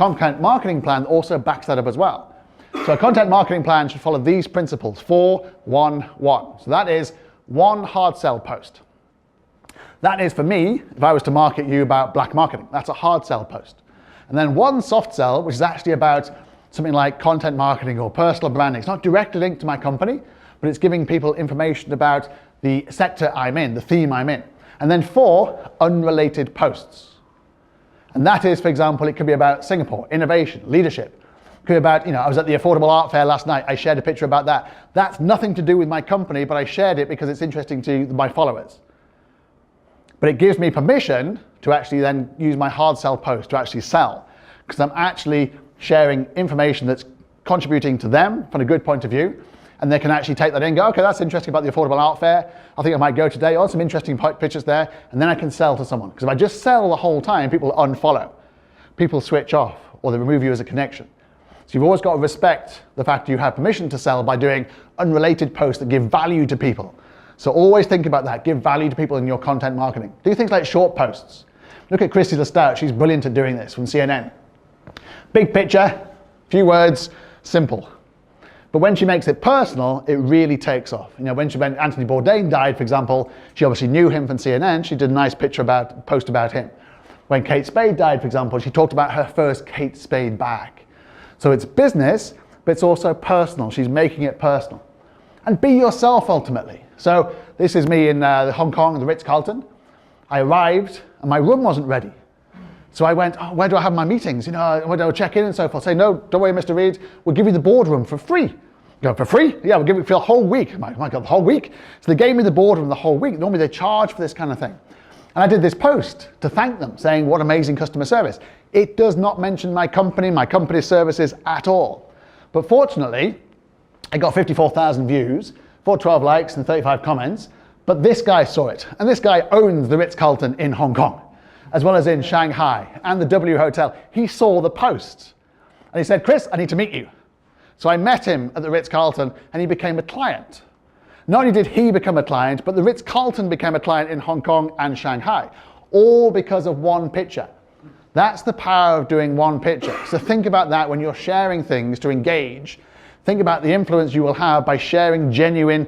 content marketing plan also backs that up as well. So a content marketing plan should follow these principles: 4, 1, 1. So that is one hard sell post. That is, for me, if I was to market you about black marketing, that's a hard sell post. And then one soft sell, which is actually about something like content marketing or personal branding. It's not directly linked to my company, but it's giving people information about the sector I'm in, the theme I'm in. And then 4, unrelated posts. And that is, for example, it could be about Singapore, innovation, leadership. It could be about, I was at the Affordable Art Fair last night. I shared a picture about that. That's nothing to do with my company, but I shared it because it's interesting to my followers. But it gives me permission to actually then use my hard sell post to actually sell, because I'm actually sharing information that's contributing to them from a good point of view, and they can actually take that in and go, okay, that's interesting about the Affordable Art Fair. I think I might go today. Oh, some interesting pictures there. And then I can sell to someone. Because if I just sell the whole time, people unfollow. People switch off, or they remove you as a connection. So you've always got to respect the fact you have permission to sell by doing unrelated posts that give value to people. So always think about that. Give value to people in your content marketing. Do things like short posts. Look at Christy Lestout. She's brilliant at doing this from CNN. Big picture, few words, simple. But when she makes it personal, it really takes off. When Anthony Bourdain died, for example, she obviously knew him from CNN. She did a nice post about him. When Kate Spade died, for example, she talked about her first Kate Spade bag. So it's business, but it's also personal. She's making it personal. And be yourself, ultimately. So this is me in Hong Kong, the Ritz-Carlton. I arrived, and my room wasn't ready. So I went, where do I have my meetings? Where do I check in and so forth? Say, no, don't worry, Mr. Reed, we'll give you the boardroom for free. Go, for free? Yeah, we'll give it for the whole week. My God, the whole week? So they gave me the boardroom the whole week. Normally they charge for this kind of thing. And I did this post to thank them, saying what amazing customer service. It does not mention my company's services at all. But fortunately, I got 54,000 views, 412 likes and 35 comments, but this guy saw it. And this guy owns the Ritz-Carlton in Hong Kong, as well as in Shanghai and the W Hotel. He saw the post and he said, Chris, I need to meet you. So I met him at the Ritz-Carlton and he became a client. Not only did he become a client, but the Ritz-Carlton became a client in Hong Kong and Shanghai, all because of one picture. That's the power of doing one picture. So think about that when you're sharing things to engage. Think about the influence you will have by sharing genuine,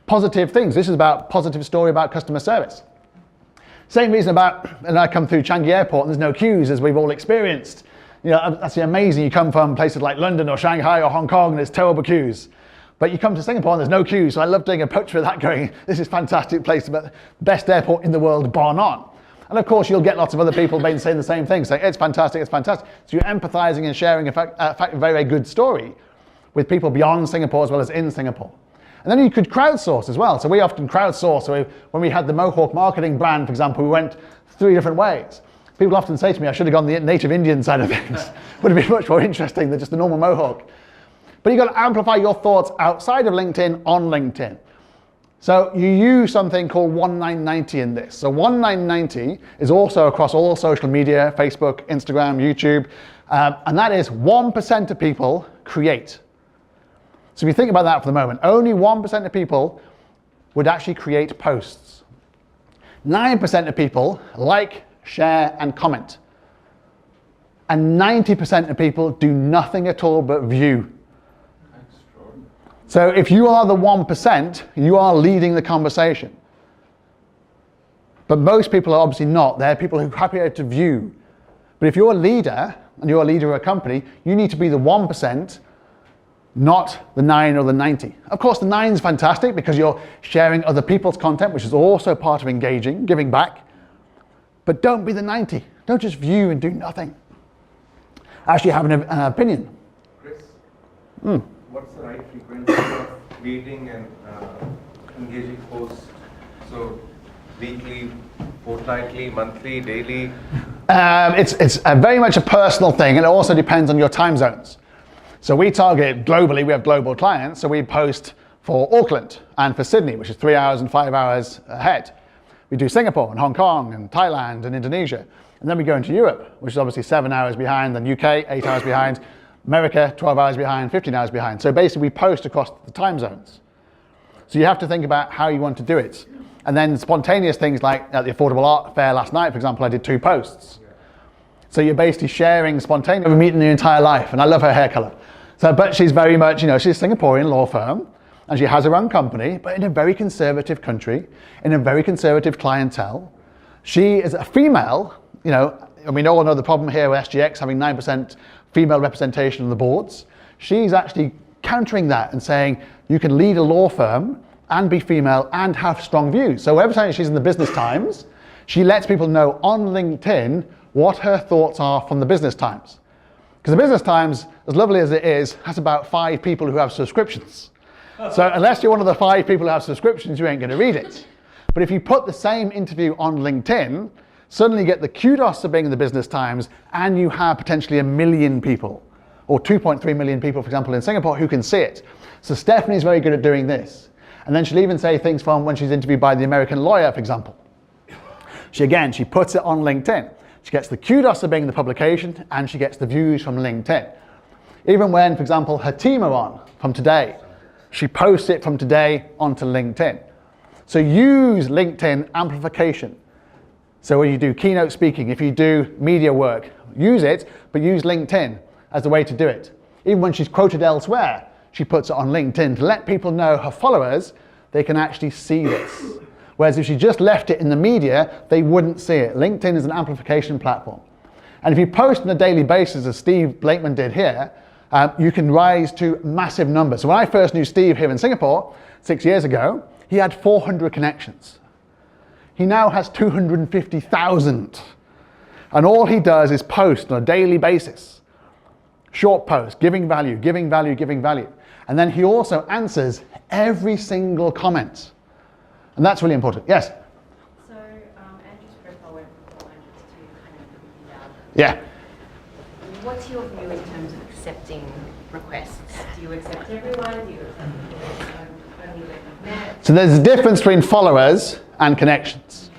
positive things. This is about positive story about customer service. Same reason and I come through Changi Airport and there's no queues, as we've all experienced. That's amazing. You come from places like London or Shanghai or Hong Kong and there's terrible queues. But you come to Singapore and there's no queues. So I love doing a picture of that going, this is a fantastic place, but best airport in the world, bar none. And of course, you'll get lots of other people saying the same thing, saying, it's fantastic, it's fantastic. So you're empathizing and sharing a very, very good story with people beyond Singapore as well as in Singapore. And then you could crowdsource as well. So we often crowdsource. So when we had the Mohawk marketing brand, for example, we went 3 different ways. People often say to me, I should have gone the native Indian side of things. Would have been much more interesting than just the normal Mohawk. But you've got to amplify your thoughts outside of LinkedIn on LinkedIn. So you use something called 1990 in this. So 1990 is also across all social media, Facebook, Instagram, YouTube, and that is 1% of people create. So if you think about that for the moment, only 1% of people would actually create posts. 9% of people like, share, and comment. And 90% of people do nothing at all but view. So if you are the 1%, you are leading the conversation. But most people are obviously not. They're people who are happy to view. But if you're a leader, and you're a leader of a company, you need to be the 1%, not the 9 or the 90. Of course, the 9 is fantastic because you're sharing other people's content, which is also part of engaging, giving back. But don't be the 90. Don't just view and do nothing. Actually have an opinion. Chris, what's the right frequency of creating and engaging posts? So weekly, fortnightly, monthly, daily? It's very much a personal thing, and it also depends on your time zones. So we target globally, we have global clients, so we post for Auckland and for Sydney, which is 3 hours and 5 hours ahead. We do Singapore and Hong Kong and Thailand and Indonesia. And then we go into Europe, which is obviously 7 hours behind, then UK, 8 hours behind, America, 12 hours behind, 15 hours behind. So basically we post across the time zones. So you have to think about how you want to do it. And then spontaneous things like at the Affordable Art Fair last night, for example, I did 2 posts. So you're basically sharing spontaneously, never meeting your entire life. And I love her hair color. So, but she's very much, she's a Singaporean law firm, and she has her own company, but in a very conservative country, in a very conservative clientele. She is a female, and we all know the problem here with SGX having 9% female representation on the boards. She's actually countering that and saying you can lead a law firm and be female and have strong views. So every time she's in the Business Times, she lets people know on LinkedIn what her thoughts are from the Business Times. Because the Business Times, as lovely as it is, has about 5 people who have subscriptions. So unless you're one of the 5 people who have subscriptions, you ain't going to read it. But if you put the same interview on LinkedIn, suddenly you get the kudos of being in the Business Times, and you have potentially 1 million people, or 2.3 million people, for example, in Singapore, who can see it. So Stephanie's very good at doing this. And then she'll even say things from when she's interviewed by the American lawyer, for example. She puts it on LinkedIn. She gets the kudos of being in the publication, and she gets the views from LinkedIn. Even when, for example, her team are on from today, she posts it from today onto LinkedIn. So use LinkedIn amplification. So when you do keynote speaking, if you do media work, use it, but use LinkedIn as the way to do it. Even when she's quoted elsewhere, she puts it on LinkedIn to let people know, her followers, they can actually see this. Whereas if she just left it in the media, they wouldn't see it. LinkedIn is an amplification platform. And if you post on a daily basis, as Steve Blakeman did here, you can rise to massive numbers. So when I first knew Steve here in Singapore 6 years ago, he had 400 connections. He now has 250,000. And all he does is post on a daily basis. Short posts, giving value, giving value, giving value. And then he also answers every single comment. And that's really important. Yes? So Andrew's profile went from 400 to kind of 50,000. Yeah. What's your view in terms of accepting requests? Do you accept everyone? Do you accept people only that you've met? So there's a difference between followers and connections.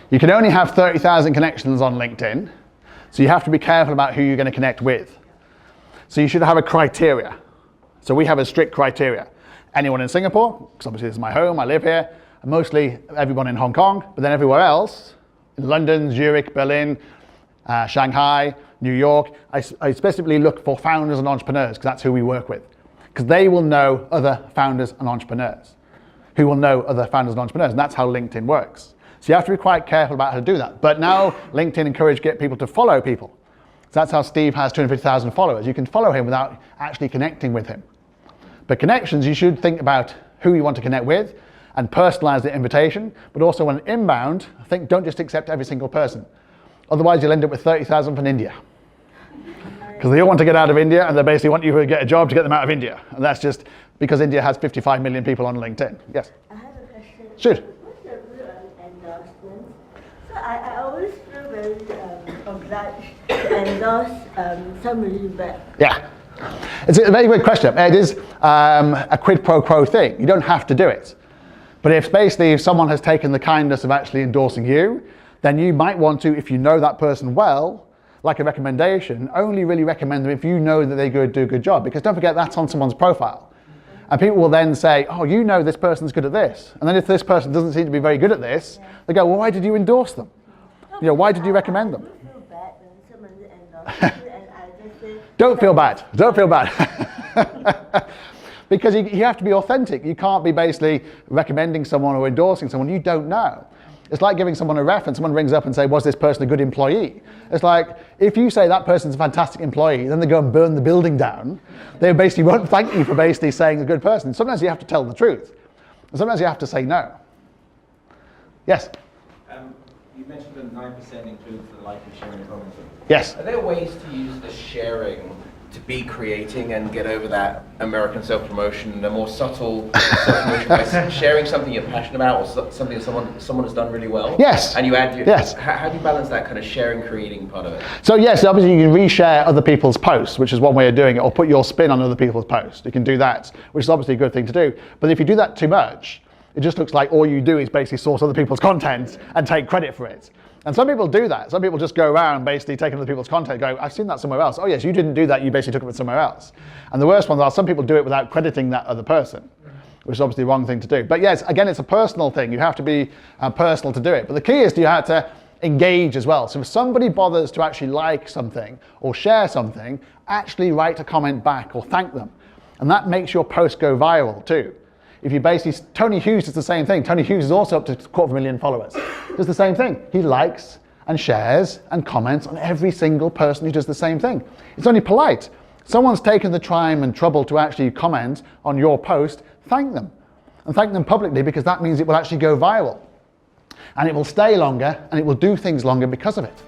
You can only have 30,000 connections on LinkedIn, so you have to be careful about who you're going to connect with. So you should have a criteria. So we have a strict criteria. Anyone in Singapore, because obviously this is my home, I live here, and mostly everyone in Hong Kong, but then everywhere else, in London, Zurich, Berlin, Shanghai, New York, I specifically look for founders and entrepreneurs, because that's who we work with. Because they will know other founders and entrepreneurs, who will know other founders and entrepreneurs, and that's how LinkedIn works. So you have to be quite careful about how to do that. But now LinkedIn get people to follow people. So that's how Steve has 250,000 followers. You can follow him without actually connecting with him. But connections, you should think about who you want to connect with and personalize the invitation. But also when inbound, don't just accept every single person. Otherwise you'll end up with 30,000 from India. Because they all want to get out of India, and they basically want you to get a job to get them out of India. And that's just because India has 55 million people on LinkedIn. Yes? I have a question. Shoot. What's your view on endorsements? So I always feel very obliged to endorse somebody, but Yeah. It's a very good question. It is a quid pro quo thing. You don't have to do it. But if someone has taken the kindness of actually endorsing you, then you might want to, if you know that person well, like a recommendation, only really recommend them if you know that they do a good job. Because don't forget, that's on someone's profile. And people will then say, oh, you know this person's good at this. And then if this person doesn't seem to be very good at this, they go, well, why did you endorse them? Why did you recommend them? I feel bad when somebody endorses you, and I just say, Don't feel bad. Don't feel bad. Because you have to be authentic. You can't be basically recommending someone or endorsing someone you don't know. It's like giving someone a reference. Someone rings up and say, was this person a good employee? It's like, if you say that person's a fantastic employee, then they go and burn the building down. They basically won't thank you for basically saying a good person. Sometimes you have to tell the truth. And sometimes you have to say no. Yes? You mentioned that 9% includes the liking, sharing, and commenting. Yes. Are there ways to use the sharing to be creating and get over that American self-promotion, a more subtle self-promotion by sharing something you're passionate about or something that someone has done really well? Yes. And you add your, yes. How do you balance that kind of sharing, creating part of it? So yes, obviously you can reshare other people's posts, which is one way of doing it, or put your spin on other people's posts. You can do that, which is obviously a good thing to do. But if you do that too much, it just looks like all you do is basically source other people's content and take credit for it. And some people do that. Some people just go around basically taking other people's content, going, I've seen that somewhere else. Oh yes, you didn't do that, you basically took it from somewhere else. And the worst ones are some people do it without crediting that other person, which is obviously the wrong thing to do. But yes, again, it's a personal thing. You have to be personal to do it. But the key is you have to engage as well. So if somebody bothers to actually like something or share something, actually write a comment back or thank them. And that makes your post go viral too. If you basically, Tony Hughes does the same thing. Tony Hughes is also up to 250,000 followers. Does the same thing. He likes and shares and comments on every single person who does the same thing. It's only polite. Someone's taken the time and trouble to actually comment on your post, thank them. And thank them publicly, because that means it will actually go viral. And it will stay longer and it will do things longer because of it.